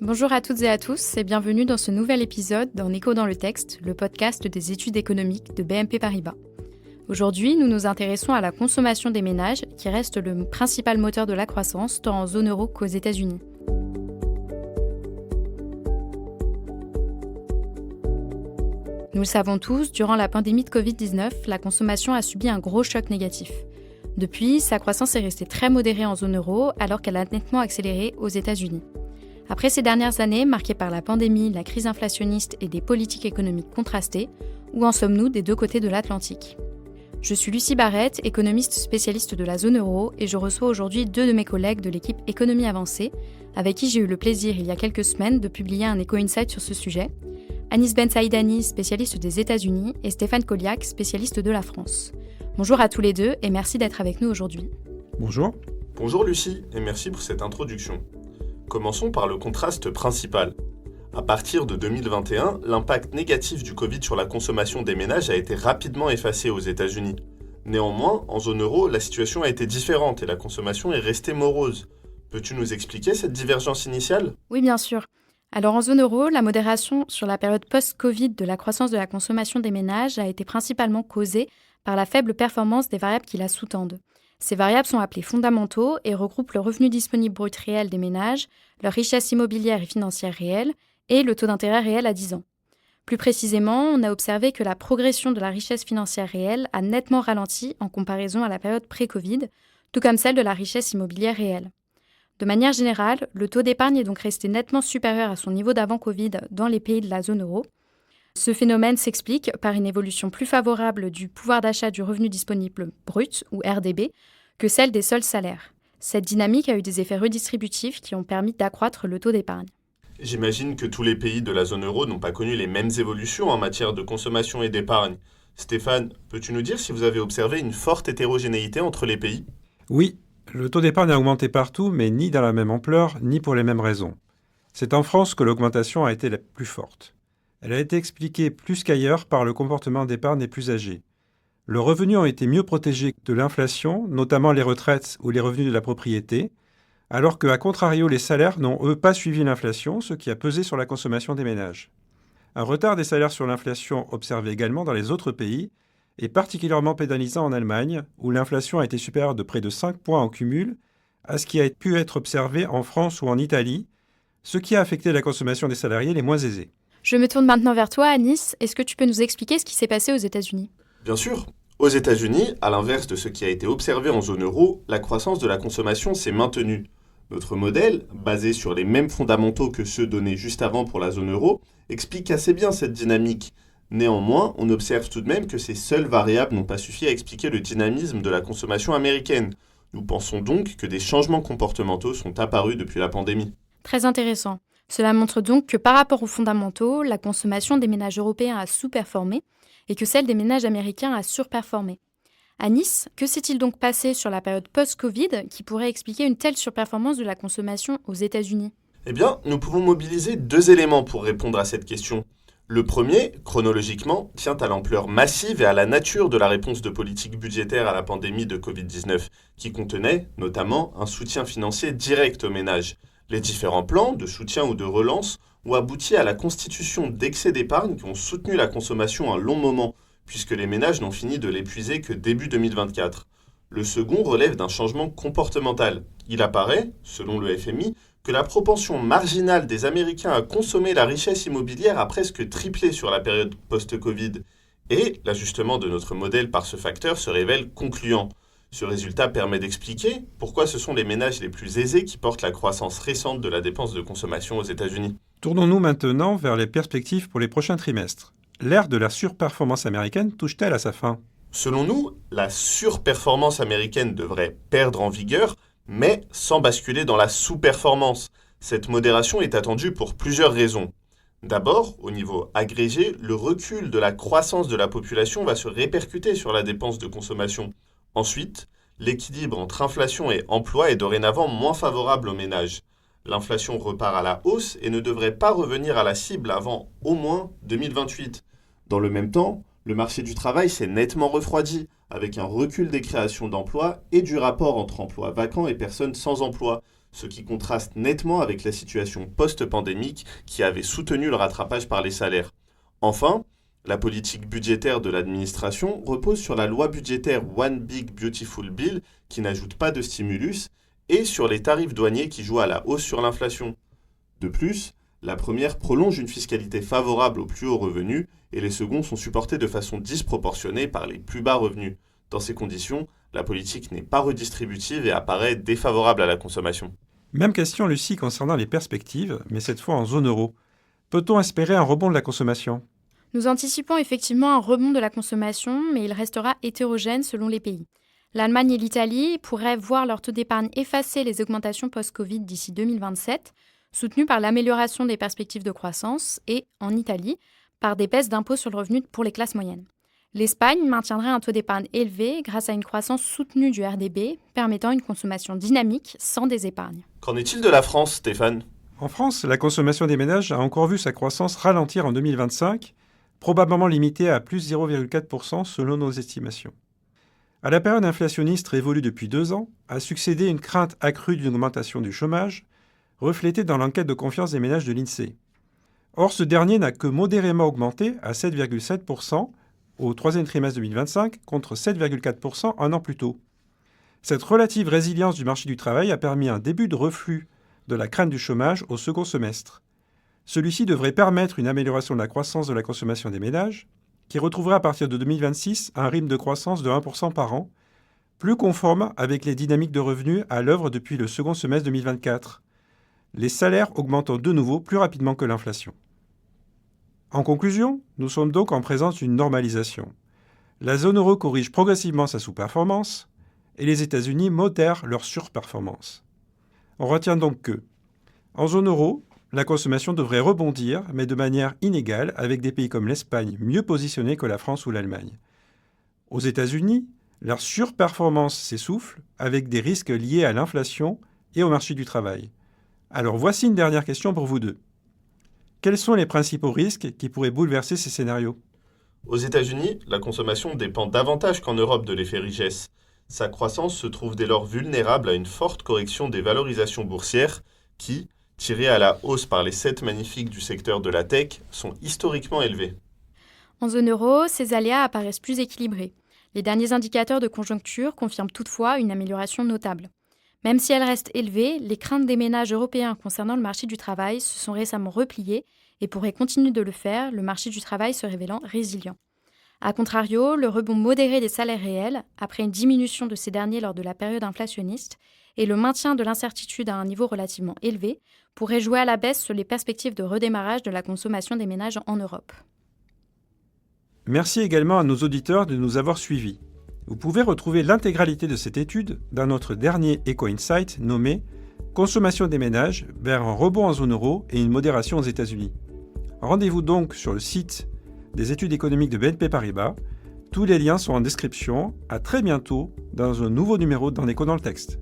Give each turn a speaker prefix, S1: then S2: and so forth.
S1: Bonjour à toutes et à tous et bienvenue dans ce nouvel épisode d'En écho dans le texte, le podcast des études économiques de BNP Paribas. Aujourd'hui, nous nous intéressons à la consommation des ménages qui reste le principal moteur de la croissance tant en zone euro qu'aux États-Unis. Nous le savons tous, durant la pandémie de Covid-19, la consommation a subi un gros choc négatif. Depuis, sa croissance est restée très modérée en zone euro alors qu'elle a nettement accéléré aux États-Unis. Après ces dernières années, marquées par la pandémie, la crise inflationniste et des politiques économiques contrastées, où en sommes-nous des deux côtés de l'Atlantique ? Je suis Lucie Barrette, économiste spécialiste de la zone euro, et je reçois aujourd'hui deux de mes collègues de l'équipe Économie Avancée, avec qui j'ai eu le plaisir il y a quelques semaines de publier un Eco Insight sur ce sujet, Anis Ben Saïdani, spécialiste des États-Unis, et Stéphane Colliac, spécialiste de la France. Bonjour à tous les deux et merci d'être avec nous aujourd'hui.
S2: Bonjour.
S3: Bonjour Lucie et merci pour cette introduction. Commençons par le contraste principal. À partir de 2021, l'impact négatif du Covid sur la consommation des ménages a été rapidement effacé aux États-Unis. Néanmoins, en zone euro, la situation a été différente et la consommation est restée morose. Peux-tu nous expliquer cette divergence initiale ?
S1: Oui, bien sûr. Alors en zone euro, la modération sur la période post-Covid de la croissance de la consommation des ménages a été principalement causée par la faible performance des variables qui la sous-tendent. Ces variables sont appelées fondamentaux et regroupent le revenu disponible brut réel des ménages, leur richesse immobilière et financière réelle et le taux d'intérêt réel à 10 ans. Plus précisément, on a observé que la progression de la richesse financière réelle a nettement ralenti en comparaison à la période pré-Covid, tout comme celle de la richesse immobilière réelle. De manière générale, le taux d'épargne est donc resté nettement supérieur à son niveau d'avant-Covid dans les pays de la zone euro. Ce phénomène s'explique par une évolution plus favorable du pouvoir d'achat du revenu disponible brut, ou RDB, que celle des seuls salaires. Cette dynamique a eu des effets redistributifs qui ont permis d'accroître le taux d'épargne.
S3: J'imagine que tous les pays de la zone euro n'ont pas connu les mêmes évolutions en matière de consommation et d'épargne. Stéphane, peux-tu nous dire si vous avez observé une forte hétérogénéité entre les pays ?
S2: Oui, le taux d'épargne a augmenté partout, mais ni dans la même ampleur, ni pour les mêmes raisons. C'est en France que l'augmentation a été la plus forte. Elle a été expliquée plus qu'ailleurs par le comportement d'épargne des plus âgés. Leurs revenus ont été mieux protégés de l'inflation, notamment les retraites ou les revenus de la propriété, alors qu'à contrario, les salaires n'ont eux pas suivi l'inflation, ce qui a pesé sur la consommation des ménages. Un retard des salaires sur l'inflation observé également dans les autres pays est particulièrement pénalisant en Allemagne, où l'inflation a été supérieure de près de 5 points en cumul à ce qui a pu être observé en France ou en Italie, ce qui a affecté la consommation des salariés les moins aisés.
S1: Je me tourne maintenant vers toi, Anis. Est-ce que tu peux nous expliquer ce qui s'est passé aux États-Unis ?
S3: Bien sûr. Aux États-Unis, à l'inverse de ce qui a été observé en zone euro, la croissance de la consommation s'est maintenue. Notre modèle, basé sur les mêmes fondamentaux que ceux donnés juste avant pour la zone euro, explique assez bien cette dynamique. Néanmoins, on observe tout de même que ces seules variables n'ont pas suffi à expliquer le dynamisme de la consommation américaine. Nous pensons donc que des changements comportementaux sont apparus depuis la pandémie.
S1: Très intéressant. Cela montre donc que par rapport aux fondamentaux, la consommation des ménages européens a sous-performé et que celle des ménages américains a surperformé. Anis, que s'est-il donc passé sur la période post-Covid qui pourrait expliquer une telle surperformance de la consommation aux États-Unis ?
S3: Eh bien, nous pouvons mobiliser deux éléments pour répondre à cette question. Le premier, chronologiquement, tient à l'ampleur massive et à la nature de la réponse de politique budgétaire à la pandémie de Covid-19, qui contenait notamment un soutien financier direct aux ménages. Les différents plans de soutien ou de relance ont abouti à la constitution d'excès d'épargne qui ont soutenu la consommation un long moment, puisque les ménages n'ont fini de l'épuiser que début 2024. Le second relève d'un changement comportemental. Il apparaît, selon le FMI, que la propension marginale des Américains à consommer la richesse immobilière a presque triplé sur la période post-Covid. Et l'ajustement de notre modèle par ce facteur se révèle concluant. Ce résultat permet d'expliquer pourquoi ce sont les ménages les plus aisés qui portent la croissance récente de la dépense de consommation aux États-Unis.
S2: Tournons-nous maintenant vers les perspectives pour les prochains trimestres. L'ère de la surperformance américaine touche-t-elle à sa fin ?
S3: Selon nous, la surperformance américaine devrait perdre en vigueur, mais sans basculer dans la sous-performance. Cette modération est attendue pour plusieurs raisons. D'abord, au niveau agrégé, le recul de la croissance de la population va se répercuter sur la dépense de consommation. Ensuite, l'équilibre entre inflation et emploi est dorénavant moins favorable aux ménages. L'inflation repart à la hausse et ne devrait pas revenir à la cible avant au moins 2028. Dans le même temps, le marché du travail s'est nettement refroidi, avec un recul des créations d'emplois et du rapport entre emplois vacants et personnes sans emploi, ce qui contraste nettement avec la situation post-pandémique qui avait soutenu le rattrapage par les salaires. Enfin, la politique budgétaire de l'administration repose sur la loi budgétaire One Big Beautiful Bill qui n'ajoute pas de stimulus et sur les tarifs douaniers qui jouent à la hausse sur l'inflation. De plus, la première prolonge une fiscalité favorable aux plus hauts revenus et les seconds sont supportés de façon disproportionnée par les plus bas revenus. Dans ces conditions, la politique n'est pas redistributive et apparaît défavorable à la consommation.
S2: Même question, Lucie, concernant les perspectives, mais cette fois en zone euro. Peut-on espérer un rebond de la consommation ?
S1: Nous anticipons effectivement un rebond de la consommation, mais il restera hétérogène selon les pays. L'Allemagne et l'Italie pourraient voir leur taux d'épargne effacer les augmentations post-Covid d'ici 2027, soutenues par l'amélioration des perspectives de croissance et, en Italie, par des baisses d'impôts sur le revenu pour les classes moyennes. L'Espagne maintiendrait un taux d'épargne élevé grâce à une croissance soutenue du RDB, permettant une consommation dynamique sans désépargne.
S3: Qu'en est-il de la France, Stéphane ?
S2: En France, la consommation des ménages a encore vu sa croissance ralentir en 2025, probablement limitée à plus 0,4% selon nos estimations. À la période inflationniste révolue depuis 2 ans, a succédé une crainte accrue d'une augmentation du chômage, reflétée dans l'enquête de confiance des ménages de l'INSEE. Or, ce dernier n'a que modérément augmenté à 7,7% au troisième trimestre 2025 contre 7,4% un an plus tôt. Cette relative résilience du marché du travail a permis un début de reflux de la crainte du chômage au second semestre. Celui-ci devrait permettre une amélioration de la croissance de la consommation des ménages, qui retrouvera à partir de 2026 un rythme de croissance de 1% par an, plus conforme avec les dynamiques de revenus à l'œuvre depuis le second semestre 2024, les salaires augmentant de nouveau plus rapidement que l'inflation. En conclusion, nous sommes donc en présence d'une normalisation. La zone euro corrige progressivement sa sous-performance et les États-Unis modèrent leur surperformance. On retient donc que, en zone euro, la consommation devrait rebondir, mais de manière inégale, avec des pays comme l'Espagne mieux positionnés que la France ou l'Allemagne. Aux États-Unis, leur surperformance s'essouffle, avec des risques liés à l'inflation et au marché du travail. Alors voici une dernière question pour vous deux. Quels sont les principaux risques qui pourraient bouleverser ces scénarios ?
S3: Aux États-Unis, la consommation dépend davantage qu'en Europe de l'effet richesse. Sa croissance se trouve dès lors vulnérable à une forte correction des valorisations boursières qui, tirées à la hausse par les 7 magnifiques du secteur de la tech, sont historiquement élevées.
S1: En zone euro, ces aléas apparaissent plus équilibrés. Les derniers indicateurs de conjoncture confirment toutefois une amélioration notable. Même si elles restent élevées, les craintes des ménages européens concernant le marché du travail se sont récemment repliées et pourraient continuer de le faire, le marché du travail se révélant résilient. A contrario, le rebond modéré des salaires réels, après une diminution de ces derniers lors de la période inflationniste, et le maintien de l'incertitude à un niveau relativement élevé, pourrait jouer à la baisse sur les perspectives de redémarrage de la consommation des ménages en Europe.
S2: Merci également à nos auditeurs de nous avoir suivis. Vous pouvez retrouver l'intégralité de cette étude dans notre dernier Eco Insight nommé « Consommation des ménages vers un rebond en zone euro et une modération aux États-Unis ». Rendez-vous donc sur le site des études économiques de BNP Paribas. Tous les liens sont en description. À très bientôt dans un nouveau numéro d'En Éco dans le texte.